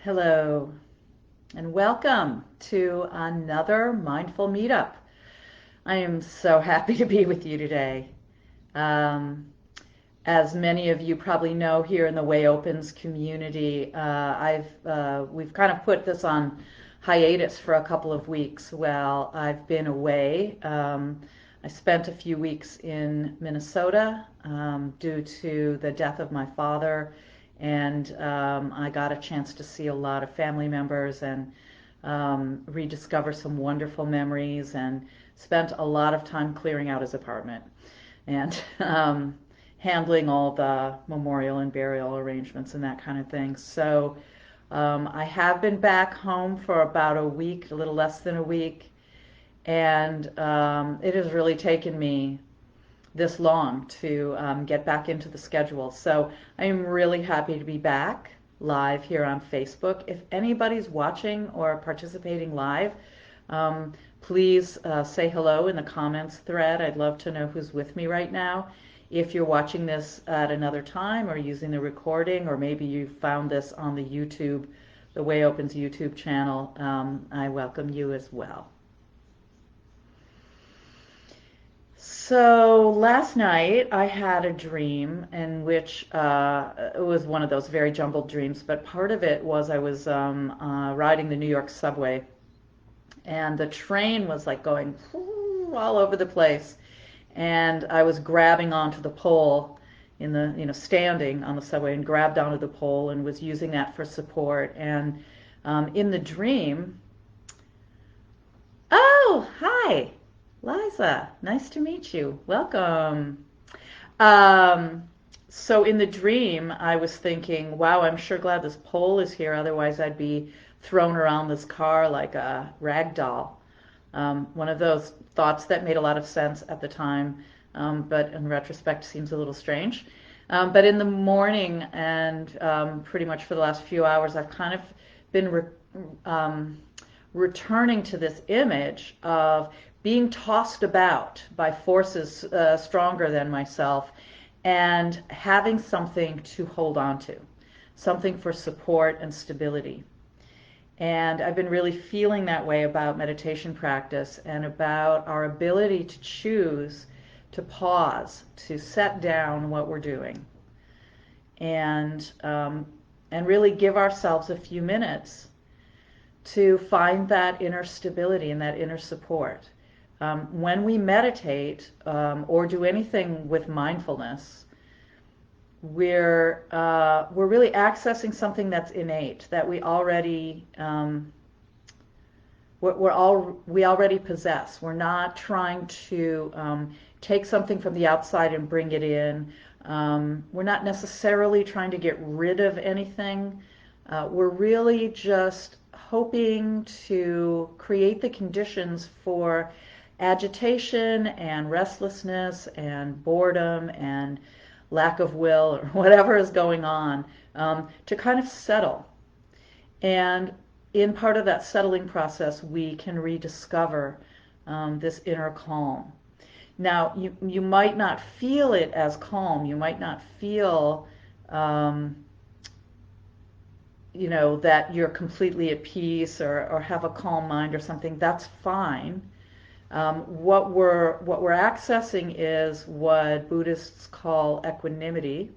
Hello, and welcome to another mindful meetup. I am so happy to be with you today. Um, as many of you probably know, here in the Way Opens community, we've kind of put this on hiatus for a couple of weeks while I've been away. I spent a few weeks in Minnesota due to the death of my father, and I got a chance to see a lot of family members and rediscover some wonderful memories, and spent a lot of time clearing out his apartment and handling all the memorial and burial arrangements and that kind of thing. So I have been back home for about a week, a little less than a week, and it has really taken me this long to get back into the schedule. So I am really happy to be back live here on Facebook. If anybody's watching or participating live, please say hello in the comments thread. I'd love to know who's with me right now. If you're watching this at another time or using the recording, or maybe you found this on the Way Opens YouTube channel, I welcome you as well. So last night I had a dream in which it was one of those very jumbled dreams, but part of it was I was riding the New York subway, and the train was like going all over the place, and I was grabbing onto the pole in the, standing on the subway, and grabbed onto the pole and was using that for support. And in the dream, oh, hi, Liza, nice to meet you. Welcome. Um, so in the dream, I was thinking, wow, I'm sure glad this pole is here. Otherwise, I'd be thrown around this car like a rag doll. One of those thoughts that made a lot of sense at the time, but in retrospect seems a little strange. But in the morning and pretty much for the last few hours, I've kind of been returning to this image of being tossed about by forces stronger than myself, and having something to hold on to, something for support and stability. And I've been really feeling that way about meditation practice and about our ability to choose to pause, to set down what we're doing, and really give ourselves a few minutes to find that inner stability and that inner support. When we meditate or do anything with mindfulness, we're really accessing something that's innate, that we already we already possess. We're not trying to take something from the outside and bring it in. We're not necessarily trying to get rid of anything. We're really just hoping to create the conditions for agitation and restlessness and boredom and lack of will, or whatever is going on, to kind of settle. And in part of that settling process, we can rediscover this inner calm. Now, you might not feel it as calm. You might not feel that you're completely at peace, or have a calm mind or something. That's fine. What we're accessing is what Buddhists call equanimity,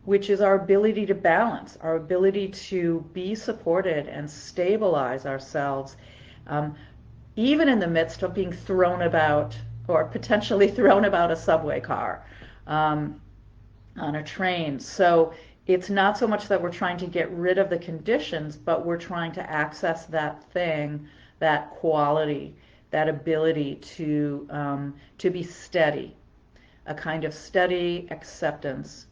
which is our ability to balance, our ability to be supported and stabilize ourselves, even in the midst of being thrown about, or potentially thrown about a subway car, on a train. So it's not so much that we're trying to get rid of the conditions, but we're trying to access that thing, that quality, that ability to be steady, a kind of steady acceptance.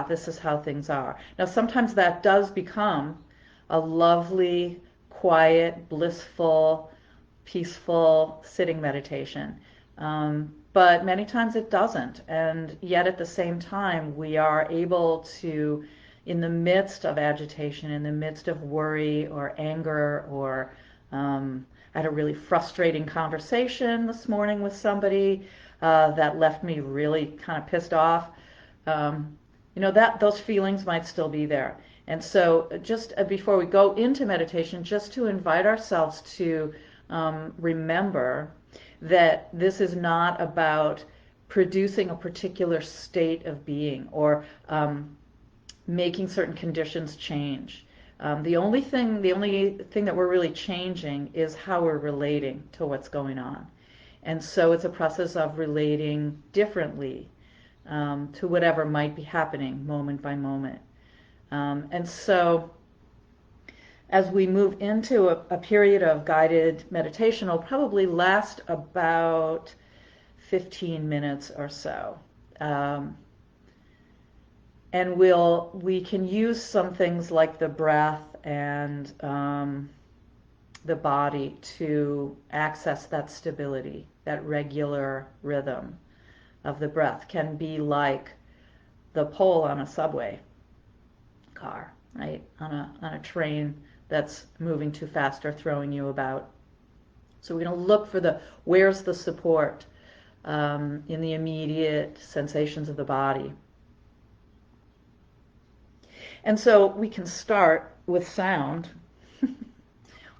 This is how things are. Now, sometimes that does become a lovely, quiet, blissful, peaceful sitting meditation. But many times it doesn't. And yet at the same time, we are able to, in the midst of agitation, in the midst of worry or anger, or I had a really frustrating conversation this morning with somebody that left me really kind of pissed off. That those feelings might still be there. And so just before we go into meditation, just to invite ourselves to remember that this is not about producing a particular state of being or making certain conditions change. The only thing that we're really changing is how we're relating to what's going on. And so it's a process of relating differently to whatever might be happening moment by moment. And so as we move into a period of guided meditation, it'll probably last about 15 minutes or so. And we can use some things like the breath and the body to access that stability, that regular rhythm of the breath. Can be like the pole on a subway car, right? On a train that's moving too fast or throwing you about. So we're going to look for where's the support in the immediate sensations of the body. And so we can start with sound.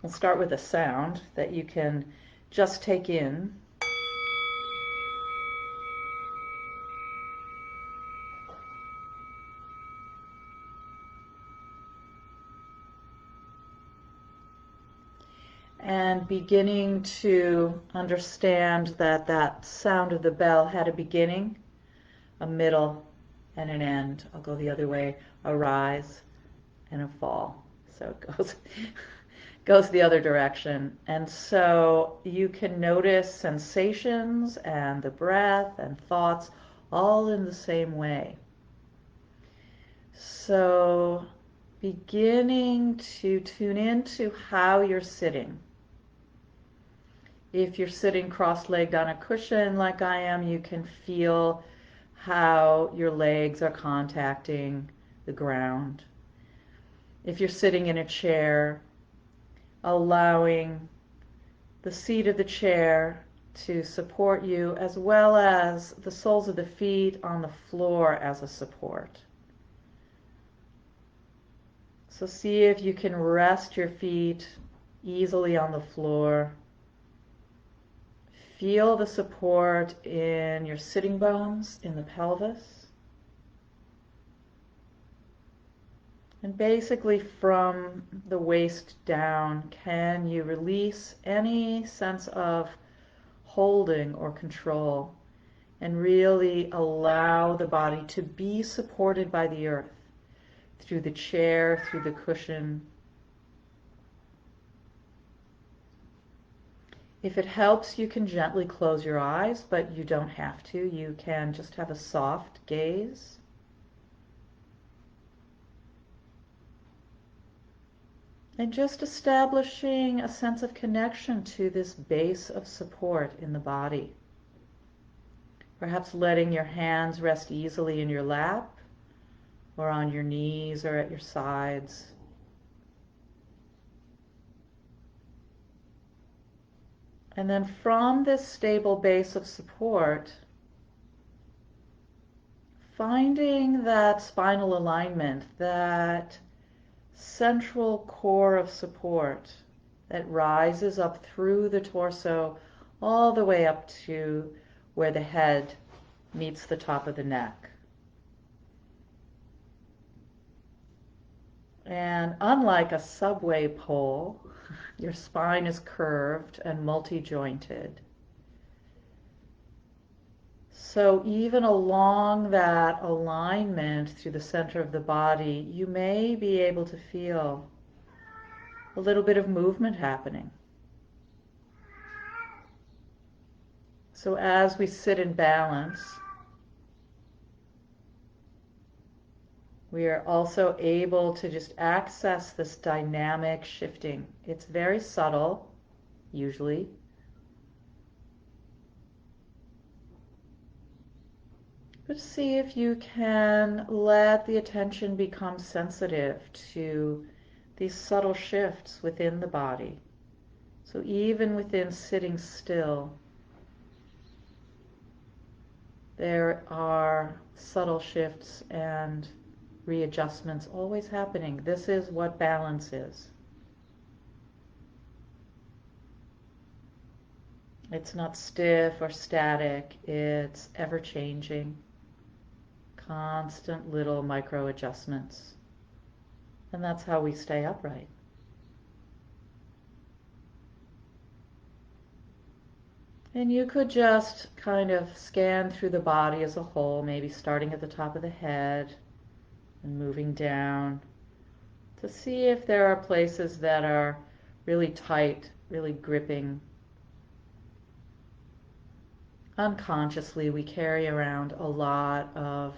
We'll start with a sound that you can just take in. And beginning to understand that that sound of the bell had a beginning, a middle, and an end. I'll go the other way, a rise and a fall. So it goes the other direction. And so you can notice sensations and the breath and thoughts all in the same way. So beginning to tune into how you're sitting. If you're sitting cross-legged on a cushion like I am, you can feel how your legs are contacting the ground. If you're sitting in a chair, allowing the seat of the chair to support you, as well as the soles of the feet on the floor as a support. So see if you can rest your feet easily on the floor. Feel the support in your sitting bones, in the pelvis. And basically from the waist down, can you release any sense of holding or control and really allow the body to be supported by the earth through the chair, through the cushion. If it helps, you can gently close your eyes, but you don't have to. You can just have a soft gaze. And just establishing a sense of connection to this base of support in the body. Perhaps letting your hands rest easily in your lap or on your knees or at your sides. And then from this stable base of support, finding that spinal alignment, that central core of support that rises up through the torso all the way up to where the head meets the top of the neck. And unlike a subway pole, your spine is curved and multi-jointed. So even along that alignment through the center of the body, you may be able to feel a little bit of movement happening. So as we sit in balance, we are also able to just access this dynamic shifting. It's very subtle, usually. But see if you can let the attention become sensitive to these subtle shifts within the body. So even within sitting still, there are subtle shifts and readjustments always happening. This is what balance is. It's not stiff or static, it's ever changing, constant little micro adjustments. And that's how we stay upright. And you could just kind of scan through the body as a whole, maybe starting at the top of the head and moving down to see if there are places that are really tight, really gripping. Unconsciously, we carry around a lot of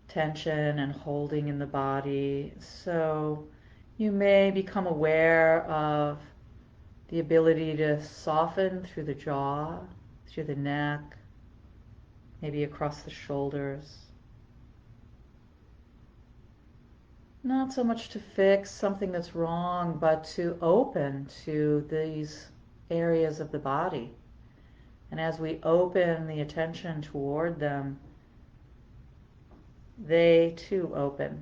tension and holding in the body. So you may become aware of the ability to soften through the jaw, through the neck, maybe across the shoulders. Not so much to fix something that's wrong, but to open to these areas of the body. And as we open the attention toward them, they too open.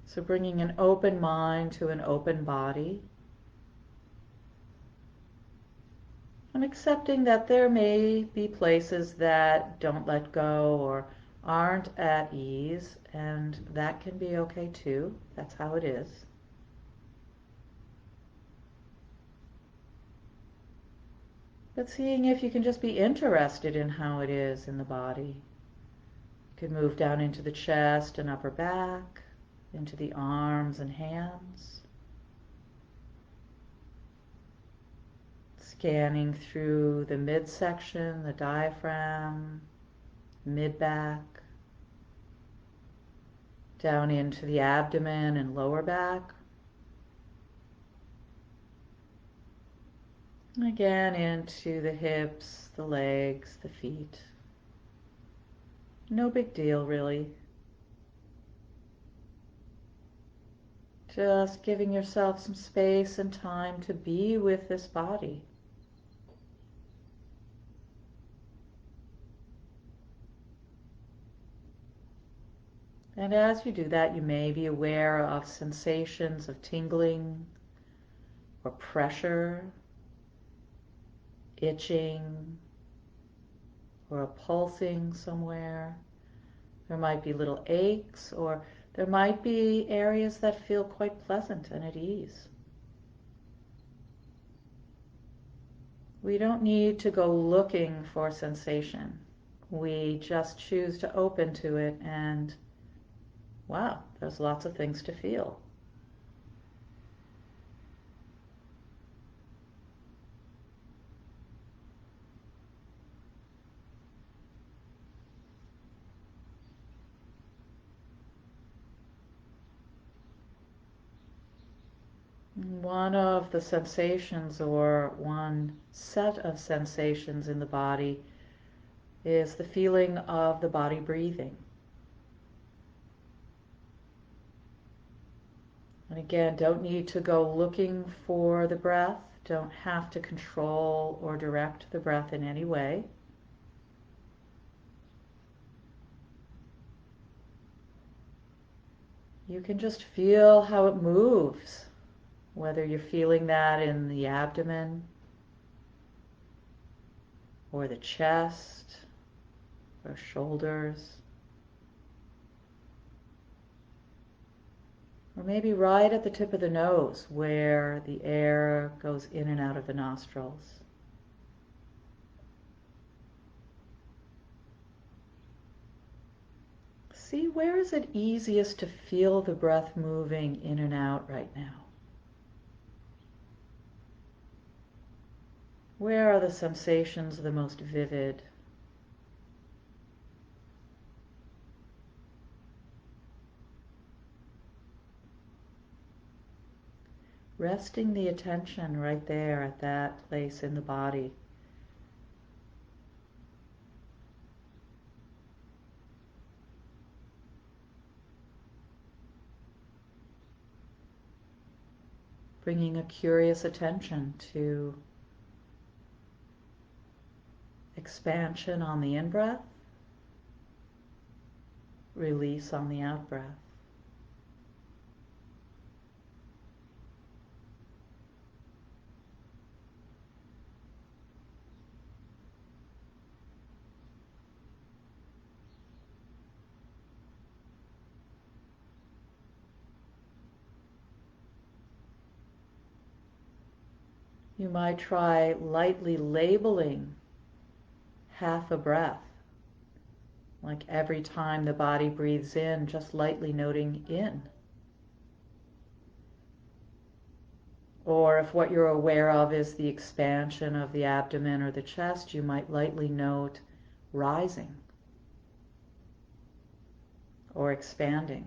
So bringing an open mind to an open body. And accepting that there may be places that don't let go or aren't at ease, and that can be okay too. That's how it is. But seeing if you can just be interested in how it is in the body. You could move down into the chest and upper back, into the arms and hands. Scanning through the midsection, the diaphragm, mid-back, down into the abdomen and lower back. And again, into the hips, the legs, the feet. No big deal, really. Just giving yourself some space and time to be with this body. And as you do that, you may be aware of sensations of tingling or pressure, itching, or a pulsing somewhere. There might be little aches, or there might be areas that feel quite pleasant and at ease. We don't need to go looking for sensation. We just choose to open to it, and wow, there's lots of things to feel. One of the sensations, or one set of sensations in the body, is the feeling of the body breathing. And again, don't need to go looking for the breath, don't have to control or direct the breath in any way. You can just feel how it moves, whether you're feeling that in the abdomen or the chest or shoulders, or maybe right at the tip of the nose where the air goes in and out of the nostrils. See, where is it easiest to feel the breath moving in and out right now? Where are the sensations the most vivid? Resting the attention right there at that place in the body. Bringing a curious attention to expansion on the in-breath release on the out breath. You might try lightly labeling half a breath, like every time the body breathes in, just lightly noting in. Or if what you're aware of is the expansion of the abdomen or the chest, you might lightly note rising or expanding.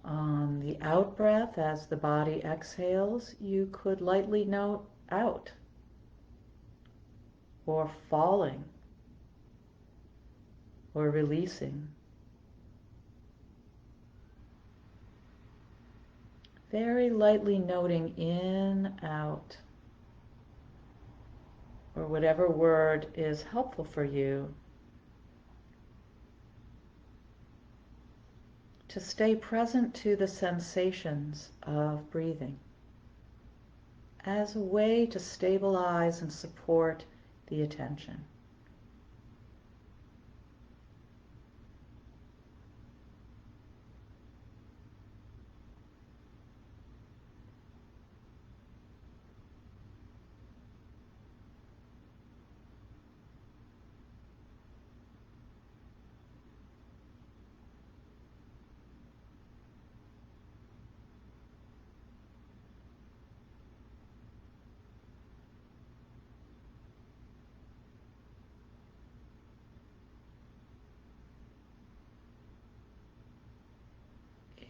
On the out breath, as the body exhales, you could lightly note out or falling or releasing. Very lightly noting in, out, or whatever word is helpful for you to stay present to the sensations of breathing as a way to stabilize and support the attention.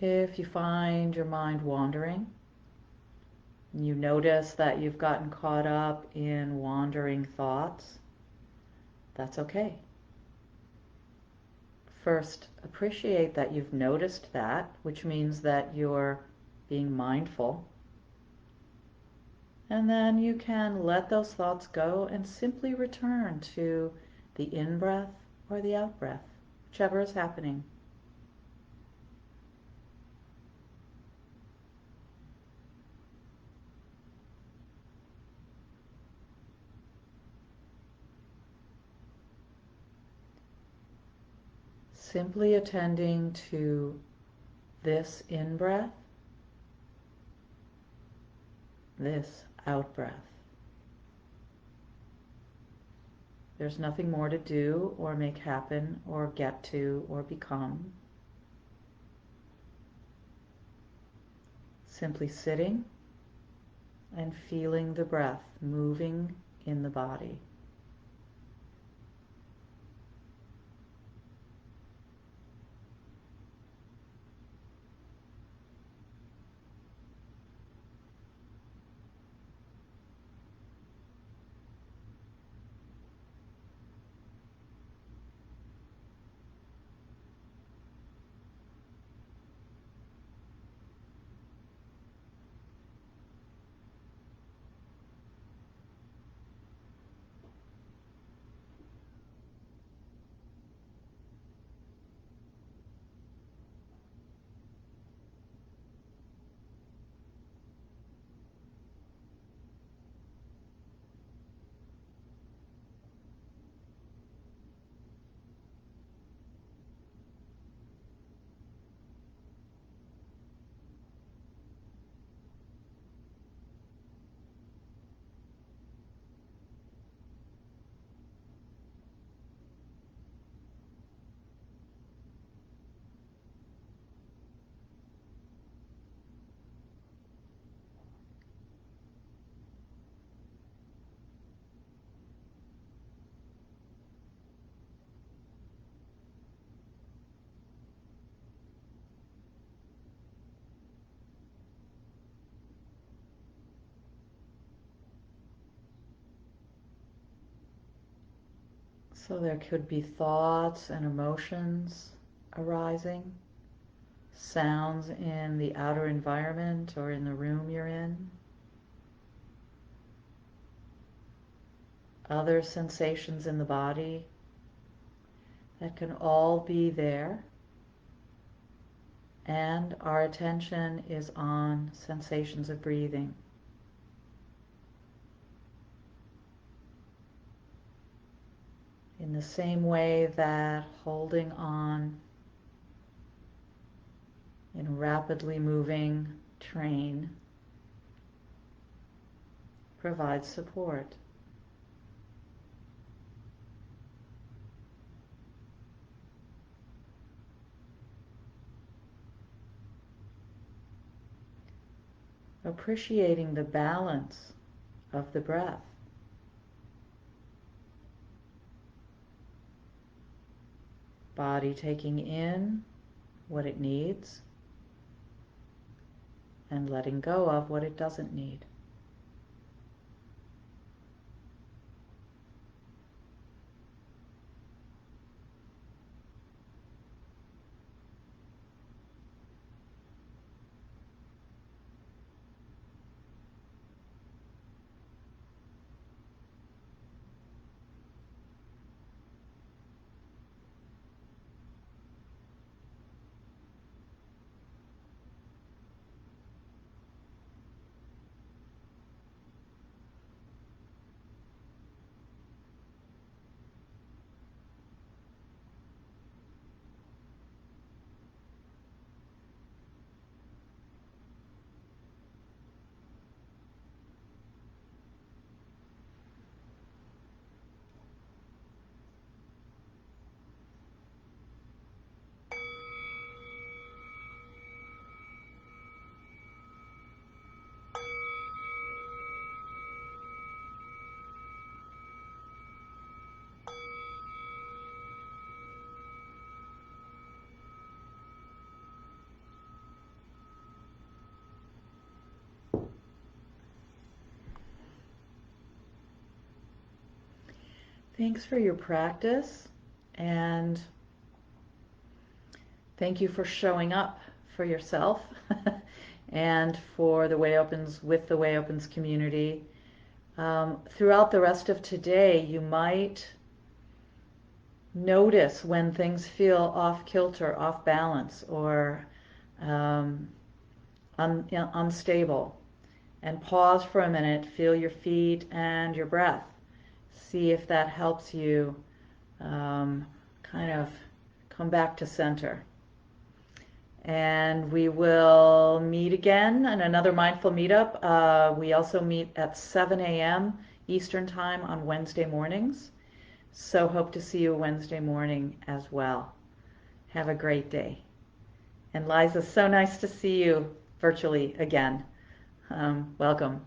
If you find your mind wandering, you notice that you've gotten caught up in wandering thoughts, that's okay. First, appreciate that you've noticed that, which means that you're being mindful. And then you can let those thoughts go and simply return to the in-breath or the out-breath, whichever is happening. Simply attending to this in-breath, this out-breath. There's nothing more to do or make happen or get to or become. Simply sitting and feeling the breath moving in the body. So there could be thoughts and emotions arising, sounds in the outer environment or in the room you're in, other sensations in the body that can all be there. And our attention is on sensations of breathing. In the same way that holding on in a rapidly moving train provides support. Appreciating the balance of the breath. Body taking in what it needs and letting go of what it doesn't need. Thanks for your practice, and thank you for showing up for yourself and for the Way Opens with the Way Opens community. Throughout the rest of today, you might notice when things feel off kilter, off balance, or unstable, and pause for a minute, feel your feet and your breath. See if that helps you kind of come back to center. And we will meet again in another mindful meetup. We also meet at 7 a.m. Eastern Time on Wednesday mornings. So hope to see you Wednesday morning as well. Have a great day. And Liza, so nice to see you virtually again. Welcome.